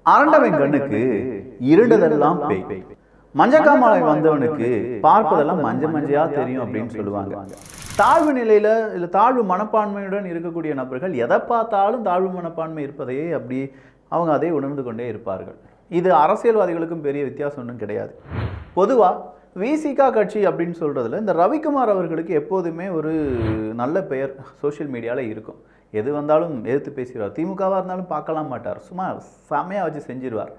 அரண்டவன் கண்ணுக்கு இருண்டதெல்லாம் பேய், மஞ்சக்காமலை வந்தவனுக்கு பார்ப்பதெல்லாம் மஞ்ச மஞ்சையா தெரியும் அப்படின்னு சொல்லுவாங்க. தாழ்வு நிலையில இல்ல தாழ்வு மனப்பான்மையுடன் இருக்கக்கூடிய நபர்கள் எதை பார்த்தாலும் தாழ்வு மனப்பான்மை இருப்பதையே அப்படி அவங்க அதை உணர்ந்து கொண்டே இருப்பார்கள். இது அரசியல்வாதிகளுக்கும் பெரிய வித்தியாசம் ஒன்றும் கிடையாது. பொதுவா விசிகா கட்சி அப்படின்னு சொல்றதுல இந்த ரவிக்குமார் அவர்களுக்கு எப்போதுமே ஒரு நல்ல பெயர் சோசியல் மீடியால இருக்கும். எது வந்தாலும் எதிர்த்து பேசிடுவார். திமுகவாக இருந்தாலும் பார்க்கலாம் மாட்டார், சும்மா செமையாக வச்சு செஞ்சிருவார்.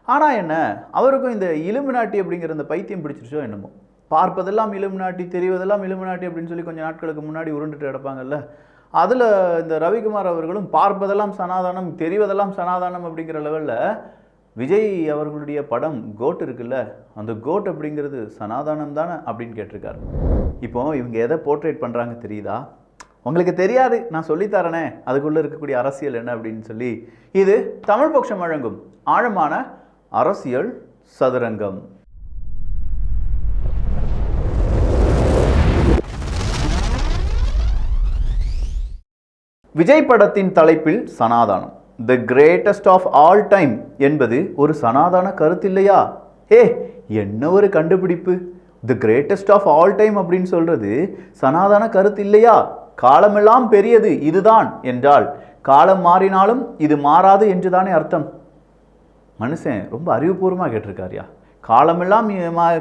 ஆனால் என்ன, அவருக்கும் இந்த இலுமினாட்டி அப்படிங்கிற இந்த பைத்தியம் பிடிச்சிருச்சோ என்னமோ. பார்ப்பதெல்லாம் இலுமினாட்டி, தெரிவதெல்லாம் இலுமினாட்டி அப்படின்னு சொல்லி கொஞ்சம் நாட்களுக்கு முன்னாடி உருண்டுட்டு கிடப்பாங்கல்ல, அதில் இந்த ரவிக்குமார் அவர்களும் பார்ப்பதெல்லாம் சனாதானம், தெரிவதெல்லாம் சனாதானம் அப்படிங்கிற லெவலில் விஜய் அவர்களுடைய படம் கோட் இருக்குல்ல, அந்த கோட் அப்படிங்கிறது சனாதானம் தானே அப்படின்னு கேட்டிருக்காரு. இப்போ இவங்க எதை போர்ட்ரேட் பண்ணுறாங்க தெரியுதா? உங்களுக்கு தெரியாது, நான் சொல்லித்தரனே அதுக்குள்ளே இருக்கக்கூடிய அரசியல் என்ன அப்படின்னு சொல்லி. இது தமிழ் பக்ஷம் வழங்கும் ஆழமான அரசியல் சதுரங்கம். விஜய் படத்தின் தலைப்பில் சனாதானம், the greatest of all time என்பது ஒரு சனாதான கருத்து இல்லையா? என்ன ஒரு கண்டுபிடிப்பு! The greatest of all time அப்படின்னு சொல்றது சனாதான கருத்து இல்லையா? காலமெல்லாம் பெரியது இதுதான் என்றால் காலம் மாறினாலும் இது மாறாது என்றுதானே அர்த்தம். மனுஷன் ரொம்ப அறிவுபூர்வமாக கேட்டிருக்காருயா.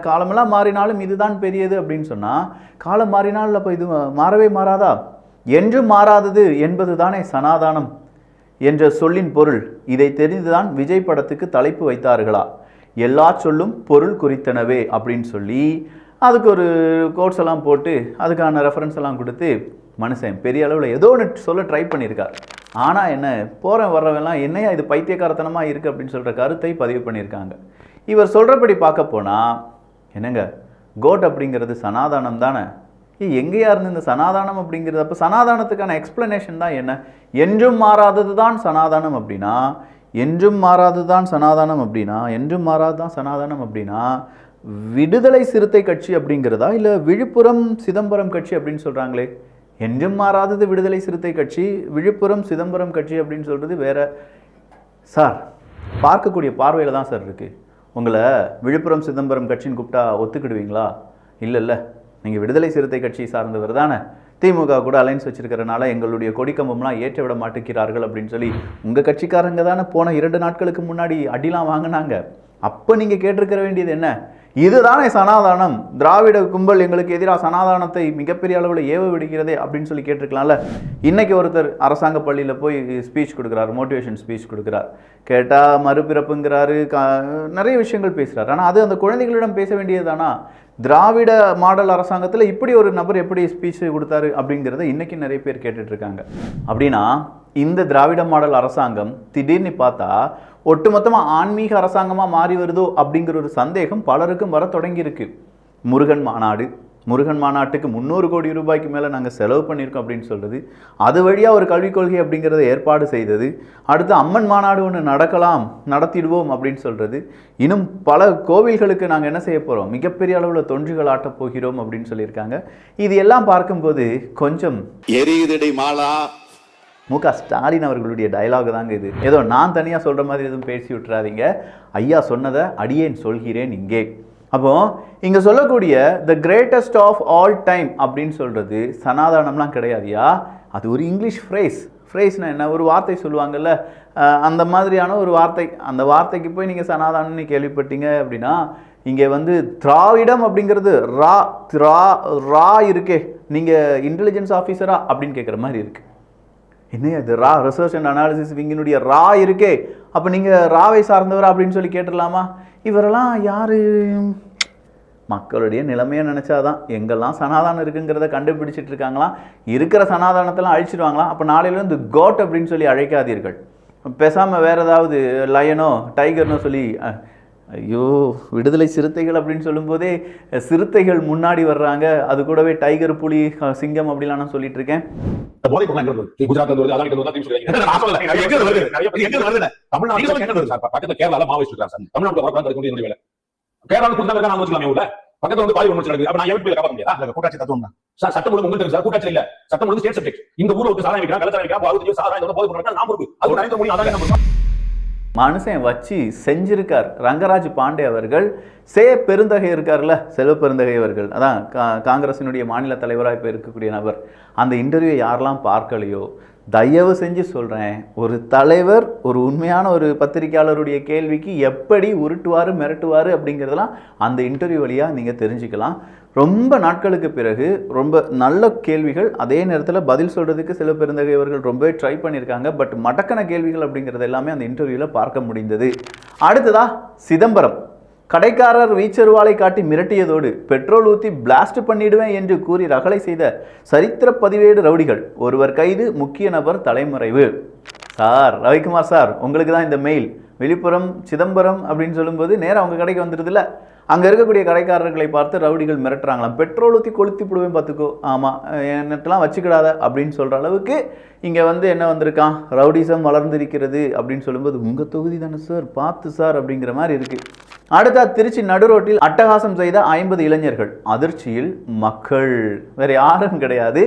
காலமெல்லாம் மாறினாலும் இதுதான் பெரியது அப்படின்னு சொன்னால் காலம் மாறினாலும் அப்போ இது மாறவே மாறாதா? என்றும் மாறாதது என்பது தானே சனாதானம் என்ற சொல்லின் பொருள். இதை தெரிந்துதான் விஜய் படத்துக்கு தலைப்பு வைத்தார்களா? எல்லா சொல்லும் பொருள் குறித்தனவே அப்படின்னு சொல்லி அதுக்கு ஒரு கோட்ஸ் எல்லாம் போட்டு அதுக்கான ரெஃபரன்ஸ் எல்லாம் கொடுத்து மனுஷன் பெரிய அளவில் ஏதோ ஒன்று சொல்ல ட்ரை பண்ணியிருக்கார். ஆனால் என்ன, போகிறேன் வர்றவெல்லாம் என்னையா இது பைத்தியக்காரத்தனமாக இருக்குது அப்படின்னு சொல்கிற கருத்தை பதிவு பண்ணியிருக்காங்க. இவர் சொல்கிறபடி பார்க்க போனால் என்னங்க, கோட் அப்படிங்கிறது சனாதானம் தானே. எங்கேயா இருந்து இந்த சனாதானம் அப்படிங்கிறது? அப்போ சனாதானத்துக்கான எக்ஸ்பிளனேஷன் தான் என்ன? என்றும் மாறாதது தான் சனாதானம் அப்படின்னா, என்றும் மாறாதது தான் சனாதானம் அப்படின்னா, என்றும் மாறாது தான் சனாதானம் அப்படின்னா விடுதலை சிறுத்தை கட்சி அப்படிங்கிறதா, இல்லை விழுப்புரம் சிதம்பரம் கட்சி அப்படின்னு சொல்கிறாங்களே. என்றும் மாறாதது விடுதலை சிறுத்தை கட்சி, விழுப்புரம் சிதம்பரம் கட்சி அப்படின்னு சொல்கிறது வேற. சார், பார்க்கக்கூடிய பார்வையில் தான் சார் இருக்குது. உங்களை விழுப்புரம் சிதம்பரம் கட்சின்னு கூப்பிட்டா ஒத்துக்கிடுவீங்களா? இல்லை, நீங்கள் விடுதலை சிறுத்தை கட்சி சார்ந்தவர் தானே, திமுக கூட அலைன்ஸ் வச்சிருக்கிறனால எங்களுடைய கொடிக்கம்பம்லாம் ஏற்ற விட மாட்டேங்கிறார்கள் அப்படின்னு சொல்லி உங்கள் கட்சிக்காரங்க தானே போன 2 நாட்களுக்கு முன்னாடி அடிலாம் வாங்கினாங்க. அப்போ நீங்கள் கேட்டிருக்கிற வேண்டியது என்ன? இதுதானே சனாதானம், திராவிட கும்பல் எங்களுக்கு எதிராக சனாதானத்தை மிகப்பெரிய அளவில் ஏவ விடுகிறதே அப்படின்னு சொல்லி கேட்டிருக்கலாம்ல. இன்றைக்கி ஒருத்தர் அரசாங்க பள்ளியில் போய் ஸ்பீச் கொடுக்குறாரு, மோட்டிவேஷன் ஸ்பீச் கொடுக்குறார். கேட்டால் மறுபிறப்புங்கிறாரு, நிறைய விஷயங்கள் பேசுகிறார். ஆனால் அது அந்த குழந்தைகளிடம் பேச வேண்டியது தானா? திராவிட மாடல் அரசாங்கத்தில் இப்படி ஒரு நபர் எப்படி ஸ்பீச் கொடுத்தாரு அப்படிங்கிறத இன்றைக்கி நிறைய பேர் கேட்டுட்ருக்காங்க. அப்படின்னா இந்த திராவிட மாடல் அரசாங்கம் திடீர்னு பார்த்தா ஒட்டுமொத்தமாக ஆன்மீக அரசாங்கமாக மாறி வருதோ அப்படிங்கிற ஒரு சந்தேகம் பலருக்கும் வர தொடங்கியிருக்கு. முருகன் மாநாட்டுக்கு 300 கோடி ரூபாய்க்கு மேலே நாங்கள் செலவு பண்ணியிருக்கோம் அப்படின்னு சொல்கிறது, அது வழியாக ஒரு கல்விக் கொள்கை அப்படிங்கிறத ஏற்பாடு செய்தது. அடுத்து அம்மன் மாநாடு ஒன்று நடத்திடுவோம் அப்படின்னு சொல்கிறது. இன்னும் பல கோவில்களுக்கு நாங்கள் என்ன செய்ய போகிறோம், மிகப்பெரிய அளவில் தொன்றுகள் ஆட்டப் போகிறோம் அப்படின்னு சொல்லியிருக்காங்க. இது எல்லாம் பார்க்கும்போது கொஞ்சம் எரியுதடி மாலா மு.க. ஸ்டாலின் அவர்களுடைய டயலாக் தாங்க இது. ஏதோ நான் தனியாக சொல்கிற மாதிரி எதுவும் பேசி விட்டுறாதீங்க, ஐயா சொன்னதை அடியேன் சொல்கிறேன் இங்கே. அப்போ இங்கே சொல்லக்கூடிய the greatest of all time அப்படின்னு சொல்கிறது சனாதானம்லாம் கிடையாதுயா. அது ஒரு இங்கிலீஷ் ஃப்ரேஸ்னால் என்ன, ஒரு வார்த்தை சொல்லுவாங்கல்ல, அந்த மாதிரியான ஒரு வார்த்தை. அந்த வார்த்தைக்கு போய் நீங்கள் சனாதானம்னு கேள்விப்பட்டீங்க அப்படின்னா, இங்கே திராவிடம் அப்படிங்கிறது ரா இருக்கே, நீங்கள் இன்டெலிஜென்ஸ் ஆஃபீஸரா அப்படின்னு கேட்குற மாதிரி இருக்குது. என்ன அது ரிசர்ச் அண்ட் அனாலிசிஸ் விங்கினுடைய இருக்கே, அப்போ நீங்கள் ராவை சார்ந்தவரா அப்படின்னு சொல்லி கேட்டுடலாமா? இவரெல்லாம் யார்? மக்களுடைய நிலைமையை நினச்சாதான் எங்கெல்லாம் சனாதானம் இருக்குங்கிறத கண்டுபிடிச்சிட்டு இருக்காங்களாம். இருக்கிற சனாதானத்தெல்லாம் அழிச்சிடுவாங்களாம். அப்போ நாளையிலேருந்து கோட் அப்படின்னு சொல்லி அழைக்காதீர்கள், பேசாமல் வேறு ஏதாவது லயனோ டைகர்னோ சொல்லி. ஐயோ, விடுதலை சிறுத்தைகள் அப்படின்னு சொல்லும்போதே சிறுத்தைகள் முன்னாடி வர்றாங்க, அது கூடவே டைகர், புலி, சிங்கம் அப்படிலாம் நான் சொல்லிட்டு இருக்கேன். பக்கத்துல வந்து பாதி ஒன்று நடக்குது. அப்ப நான் எப்படி காப்பாற்ற முடியாது? கூட்டாட்சி தத்துவம் தான் சார். சட்டம் ஒழுங்கு உங்களுக்கு சார், கூட்டாட்சி இல்ல. சட்டம் ஒழுங்கு ஸ்டேட் சப்ஜெக்ட். இந்த ஊர்ல ஒரு சாதனை வைக்கிறாங்க, கலச்சாரம் வைக்கிறாங்க, 60 சாதனை போது பண்றாங்க, நான் பொறுப்பு. அது நரேந்திர மோடி அதான் மனுஷன் வச்சு செஞ்சிருக்கார். ரங்கராஜ் பாண்டே அவர்கள் பெருந்தகை இருக்கார்ல, செல்வ பெருந்தகை அவர்கள், அதான் காங்கிரசினுடைய மாநில தலைவராக இப்போ இருக்கக்கூடிய நபர். அந்த இன்டர்வியூ யாரெல்லாம் பார்க்கலையோ தயவு செஞ்சு சொல்கிறேன், ஒரு தலைவர் ஒரு உண்மையான ஒரு பத்திரிகையாளருடைய கேள்விக்கு எப்படி உருட்டுவார் மிரட்டுவார் அப்படிங்கிறதெல்லாம் அந்த இன்டர்வியூ வழியாக நீங்கள் தெரிஞ்சுக்கலாம். ரொம்ப நாட்களுக்கு பிறகு ரொம்ப நல்ல கேள்விகள், அதே நேரத்தில் பதில் சொல்கிறதுக்கு சில பெருந்தகை அவர்கள் ரொம்பவே ட்ரை பண்ணியிருக்காங்க. பட் மடக்கன கேள்விகள் அப்படிங்கிறது எல்லாமே அந்த இன்டர்வியூவில் பார்க்க முடிந்தது. அடுத்ததா சிதம்பரம் கடைக்காரர் வீச்சருவாளை காட்டி மிரட்டியதோடு பெட்ரோல் ஊற்றி பிளாஸ்ட் பண்ணிடுவேன் என்று கூறி ரகளை செய்த சரித்திர பதிவேடு ரவுடிகள், ஒருவர் கைது, முக்கிய நபர் தலைமறைவு. சார் ரவிக்குமார் சார், உங்களுக்கு தான் இந்த மெயில். விழுப்புரம் சிதம்பரம் அப்படின்னு சொல்லும்போது நேராக அவங்க கடைக்கு வந்துடுதுல்ல, அங்கே இருக்கக்கூடிய கடைக்காரர்களை பார்த்து ரவுடிகள் மிரட்டுறாங்களாம். பெட்ரோல் ஊற்றி கொளுத்தி போடுவேன் பார்த்துக்கோ, ஆமாம் என்னட்டெல்லாம் வச்சுக்கிடாத அப்படின்னு சொல்கிற அளவுக்கு இங்கே என்ன வந்திருக்கான், ரவுடிசம் வளர்ந்திருக்கிறது அப்படின்னு சொல்லும்போது உங்கள் தொகுதி தானே சார், பார்த்து சார் அப்படிங்கிற மாதிரி இருக்குது. அடுத்தா திருச்சி நடுரோட்டில் அட்டகாசம் செய்த 50 இளைஞர்கள், அதிர்ச்சியில் மக்கள். வேறு யாரும் கிடையாது,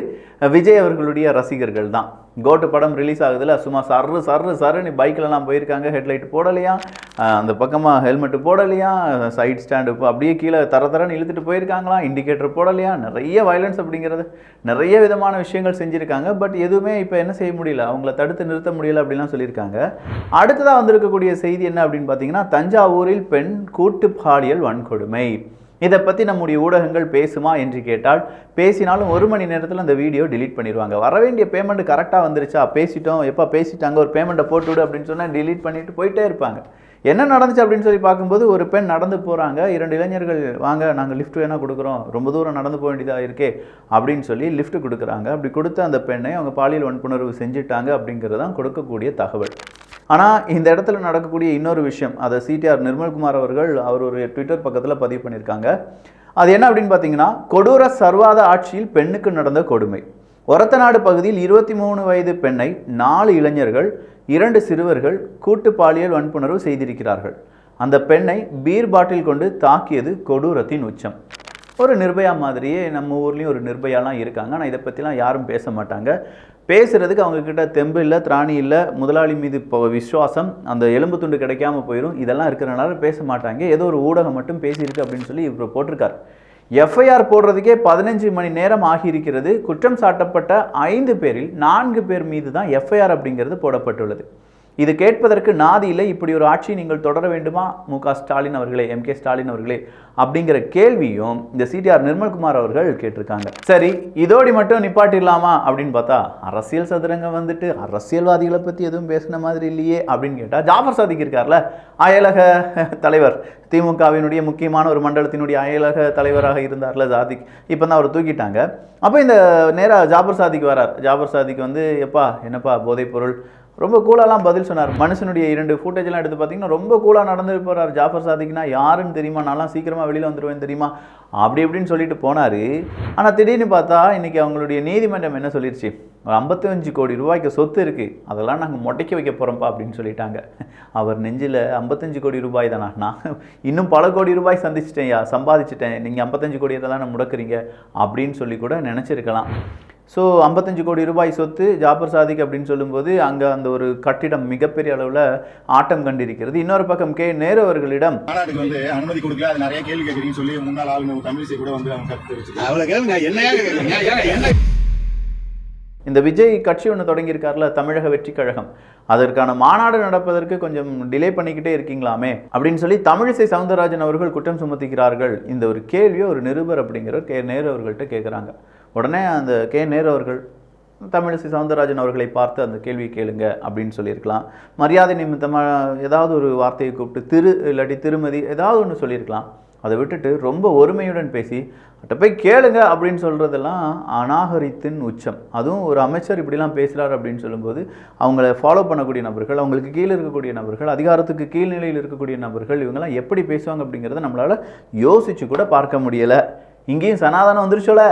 விஜய் அவர்களுடைய ரசிகர்கள் தான். கோட்டு படம் ரிலீஸ் ஆகுதுல, சும்மா சர்ரு சர்ரு சர்ருன்னு பைக்கிலலாம் போயிருக்காங்க. ஹெட்லைட் போடலையா, அந்த பக்கமாக ஹெல்மெட்டு போடலையா, சைட் ஸ்டாண்டு அப்படியே கீழே தரன்னு இழுத்துட்டு போயிருக்காங்களாம், இண்டிகேட்டர் போடலையா, நிறைய வயலன்ஸ் அப்படிங்கிறது நிறைய விதமான விஷயங்கள் செஞ்சுருக்காங்க. பட் எதுவுமே இப்போ என்ன செய்ய முடியல, அவங்கள தடுத்து நிறுத்த முடியல அப்படின்லாம் சொல்லியிருக்காங்க. அடுத்ததாக வந்திருக்கக்கூடிய செய்தி என்ன அப்படின்னு பார்த்தீங்கன்னா, தஞ்சாவூரில் பெண் கூட்டு பாலியல் வன்கொடுமை. இதை பற்றி நம்முடைய ஊடகங்கள் பேசுமா என்று கேட்டால் பேசினாலும் 1 மணி நேரத்தில் அந்த வீடியோ டிலீட் பண்ணிடுவாங்க. வர வேண்டிய பேமெண்ட் கரெக்டாக வந்துருச்சா, பேசிட்டோம், எப்போ பேசிட்டாங்க, ஒரு பேமெண்ட்டை போட்டுவிடு அப்படின்னு சொன்னால் டிலீட் பண்ணிட்டு போயிட்டே இருப்பாங்க. என்ன நடந்துச்சு அப்படின்னு சொல்லி பார்க்கும்போது, ஒரு பெண் நடந்து போகிறாங்க, 2 இளைஞர்கள் வாங்க நாங்கள் லிஃப்ட் வேணால் கொடுக்குறோம், ரொம்ப தூரம் நடந்து போக வேண்டியதாக இருக்கே அப்படின்னு சொல்லி லிஃப்ட் கொடுக்குறாங்க. அப்படி கொடுத்த அந்த பெண்ணை அவங்க பாலியல் வன்புணர்வு செஞ்சுட்டாங்க அப்படிங்கிறது தான் கொடுக்கக்கூடிய தகவல். ஆனால் இந்த இடத்துல நடக்கக்கூடிய இன்னொரு விஷயம், அதை சிடிஆர் நிர்மல்குமார் அவர்கள் ஒரு ட்விட்டர் பக்கத்தில் பதிவு பண்ணியிருக்காங்க. அது என்ன அப்படின்னு பார்த்தீங்கன்னா, கொடூர சர்வாத ஆட்சியில் பெண்ணுக்கு நடந்த கொடுமை. ஒரத்தநாடு பகுதியில் 23 வயது பெண்ணை 4 இளைஞர்கள் 2 சிறுவர்கள் கூட்டு பாலியல் வன்புணர்வு செய்திருக்கிறார்கள். அந்த பெண்ணை பீர் பாட்டில் கொண்டு தாக்கியது கொடூரத்தின் உச்சம். ஒரு நிர்பயா மாதிரியே நம்ம ஊர்லேயும் ஒரு நிர்பயாலாம் இருக்காங்க. ஆனால் இதை பற்றிலாம் யாரும் பேச மாட்டாங்க. பேசுகிறதுக்கு அவங்கக்கிட்ட தெம்பு இல்லை, திராணி இல்லை, முதலாளி மீது இப்போ விசுவாசம், அந்த எலும்பு துண்டு கிடைக்காம போயிடும், இதெல்லாம் இருக்கிறனால பேச மாட்டாங்க. ஏதோ ஒரு ஊடகம் மட்டும் பேசியிருக்கு அப்படின்னு சொல்லி இவர் போட்டிருக்கார். எஃப்ஐஆர் போடுறதுக்கே 15 மணி நேரம் ஆகியிருக்கிறது. குற்றம் சாட்டப்பட்ட 5 பேரில் 4 பேர் மீது தான் எஃப்ஐஆர் அப்படிங்கிறது போடப்பட்டுள்ளது. இது கேட்பதற்கு நாதி இல்லை. இப்படி ஒரு ஆட்சி நீங்கள் தொடர வேண்டுமா முக ஸ்டாலின் அவர்களே, MK ஸ்டாலின் அவர்களே அப்படிங்கிற கேள்வியும் இந்த சிடிஆர் நிர்மல்குமார் அவர்கள் கேட்டிருக்காங்க. சரி, இதோடி மட்டும் நிப்பாட்டிடலாமா அப்படின்னு பார்த்தா, அரசியல் சதுரங்கம் அரசியல்வாதிகளை பற்றி எதுவும் பேசின மாதிரி இல்லையே அப்படின்னு கேட்டால், ஜாஃபர் சாதிக் இருக்கார்ல, அயலக தலைவர், திமுகவினுடைய முக்கியமான ஒரு மண்டலத்தினுடைய அயலக தலைவராக இருந்தார்ல சாதிக், இப்போ தான் அவர் தூக்கிட்டாங்க. அப்போ இந்த நேராக ஜாஃபர் சாதிக் வரார். ஜாஃபர் சாதிக் எப்பா என்னப்பா போதைப்பொருள், ரொம்ப கூலாலாம் பதில் சொன்னார். மனுஷனுடைய 2 ஃபுட்டேஜ்லாம் எடுத்து பார்த்தீங்கன்னா ரொம்ப கூலாக நடந்து போகிறார். ஜாஃபர் சாதிக்னா யாருன்னு தெரியுமா, நான்லாம் சீக்கிரமாக வெளியில் வந்துடுவேன் தெரியுமா, அப்படி இப்படின்னு சொல்லிட்டு போனார். ஆனால் திடீர்னு பார்த்தா இன்றைக்கி அவங்களுடைய நீதிமன்றம் என்ன சொல்லிடுச்சு, 55 கோடி ரூபாய்க்கு சொத்து இருக்குது, அதெல்லாம் நாங்கள் மொட்டைக்க வைக்க போகிறோம்ப்பா அப்படின்னு சொல்லிட்டாங்க. அவர் நெஞ்சில் 55 கோடி ரூபாய் தானா, நான் இன்னும் பல கோடி ரூபாய் சம்பாதிச்சிட்டேன், நீங்கள் 55 கோடியை தான் முடக்குறீங்க அப்படின்னு சொல்லி கூட நினச்சிருக்கலாம். ஸோ 55 கோடி ரூபாய் சொத்து ஜாஃபர் சாதிக் அப்படின்னு சொல்லும்போது அங்கே அந்த ஒரு கட்டிடம் மிகப்பெரிய அளவில் ஆட்டம் கண்டிருக்கிறது. இன்னொரு பக்கம் கே நேரு அவர்களிடம் அனுமதி கொடுக்கல, அது நிறைய கேள்வி கேட்குறீங்கன்னு சொல்லி முன்னாள் ஆளுநர் தமிழிசை கூட இந்த விஜய் கட்சி ஒன்று தொடங்கியிருக்காருல, தமிழக வெற்றி கழகம், அதற்கான மாநாடு நடப்பதற்கு கொஞ்சம் டிலே பண்ணிக்கிட்டே இருக்கீங்களாமே அப்படின்னு சொல்லி தமிழிசை சவுந்தரராஜன் அவர்கள் குற்றம் சுமத்துகிறார்கள். இந்த ஒரு கேள்வியை ஒரு நிருபர் அப்படிங்கிற கே நேரு அவர்கள்ட்ட கேட்குறாங்க. உடனே அந்த கே நேரு அவர்கள் தமிழிசை சவுந்தரராஜன் அவர்களை பார்த்து அந்த கேள்வியை கேளுங்க அப்படின்னு சொல்லியிருக்கலாம். மரியாதை நிமித்தமாக ஏதாவது ஒரு வார்த்தையை கூப்பிட்டு இல்லாட்டி திருமதி ஏதாவது ஒன்று சொல்லியிருக்கலாம். அதை விட்டுட்டு ரொம்ப ஒருமையுடன் பேசி அட்ட போய் கேளுங்க அப்படின்னு சொல்கிறதெல்லாம் அநாகரித்தின் உச்சம். அதுவும் ஒரு அமைச்சர் இப்படிலாம் பேசுகிறார் அப்படின்னு சொல்லும்போது அவங்கள ஃபாலோ பண்ணக்கூடிய நபர்கள், அவங்களுக்கு கீழே இருக்கக்கூடிய நபர்கள், அதிகாரத்துக்கு கீழ்நிலையில் இருக்கக்கூடிய நபர்கள், இவங்கெல்லாம் எப்படி பேசுவாங்க அப்படிங்கிறத நம்மளால் யோசித்து கூட பார்க்க முடியலை. இங்கேயும் சனாதனம் வந்துருச்சோல,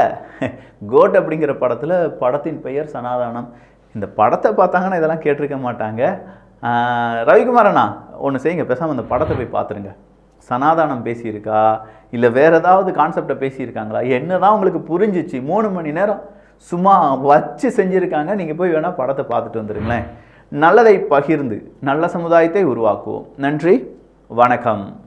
கோட் அப்படிங்கிற படத்தின் பெயர் சனாதனம். இந்த படத்தை பார்த்தாங்கன்னா இதெல்லாம் கேட்டிருக்க மாட்டாங்க. ரவிக்குமார் அண்ணா ஒன்று செய்யுங்க, பேசாமல் அந்த படத்தை போய் பார்த்துருங்க. சனாதானம் பேசியிருக்கா இல்லை வேறு ஏதாவது கான்செப்டை பேசியிருக்காங்களா, என்ன தான் உங்களுக்கு புரிஞ்சிச்சு? 3 மணி நேரம் சும்மா வச்சு செஞ்சுருக்காங்க. நீங்கள் போய் வேணால் படத்தை பார்த்துட்டு வந்துடுங்களேன். நல்லதை பகிர்ந்து நல்ல சமுதாயத்தை உருவாக்குவோம். நன்றி, வணக்கம்.